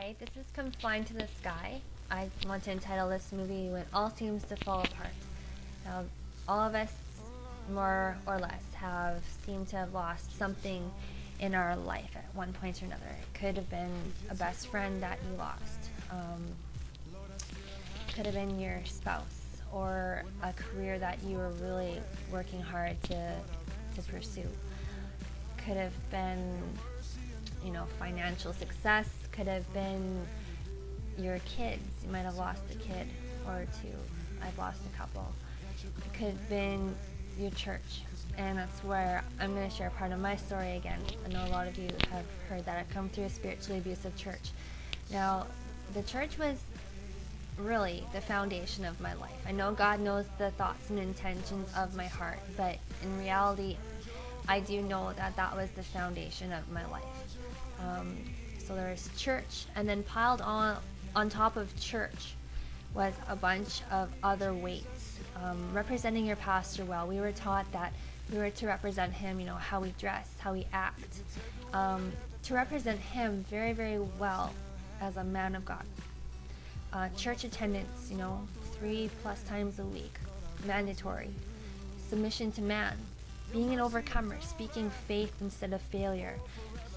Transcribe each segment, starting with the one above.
Hi, this is Confined to the Sky. I want to entitle this movie When All Seems to Fall Apart. Now, all of us, more or less, have seemed to have lost something in our life at one point or another. It could have been a best friend that you lost. Could have been your spouse or a career that you were really working hard to pursue. Could have been, financial success. Could have been your kids. You might have lost a kid or two. I've lost a couple. It could have been your church. And that's where I'm going to share part of my story again. I know a lot of you have heard that I've come through a spiritually abusive church. Now, the church was really the foundation of my life. I know God knows the thoughts and intentions of my heart, but in reality, I do know that was the foundation of my life. So there's church, and then piled on top of church was a bunch of other weights. Representing your pastor well, we were taught that we were to represent him, how we dress, how we act, to represent him very, very well as a man of God. Church attendance, 3+ times a week, mandatory. Submission to man, being an overcomer, speaking faith instead of failure,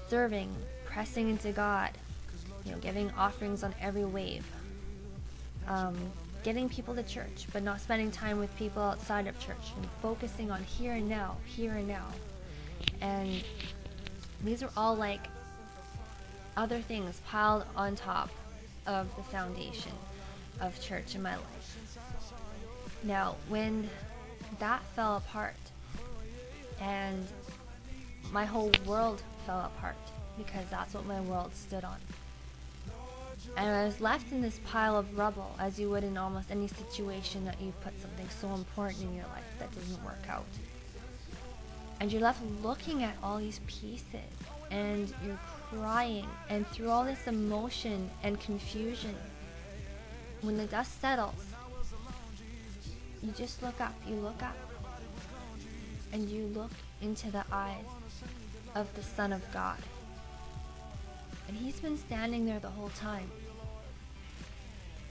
serving, pressing into God, giving offerings on every wave, getting people to church, but not spending time with people outside of church, and focusing on here and now. And these are all like other things piled on top of the foundation of church in my life. Now, when that fell apart, and my whole world fell apart, because that's what my world stood on, and I was left in this pile of rubble, as you would in almost any situation that you put something so important in your life that doesn't work out. And you're left looking at all these pieces, and you're crying, and through all this emotion and confusion, when the dust settles, you just look up, and you look into the eyes of the Son of God. And he's been standing there the whole time.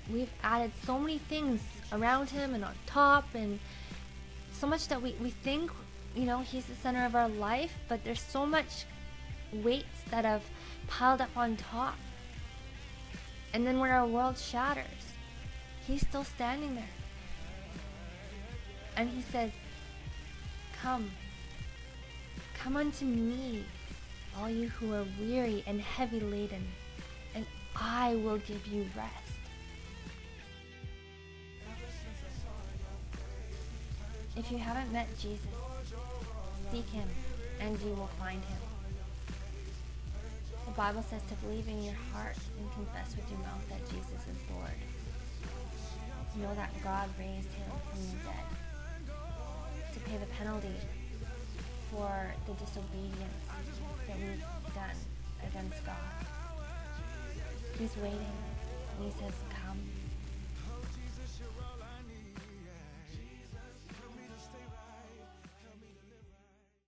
We've added so many things around him and on top, and so much that we think, he's the center of our life, but there's so much weights that have piled up on top. And then when our world shatters, he's still standing there. And he says, Come unto me, all you who are weary and heavy laden, and I will give you rest. If you haven't met Jesus, seek him, and you will find him. The Bible says to believe in your heart and confess with your mouth that Jesus is Lord. Know that God raised him from the dead to pay the penalty for the disobedience that we've done against God. He's waiting, and he says, Come.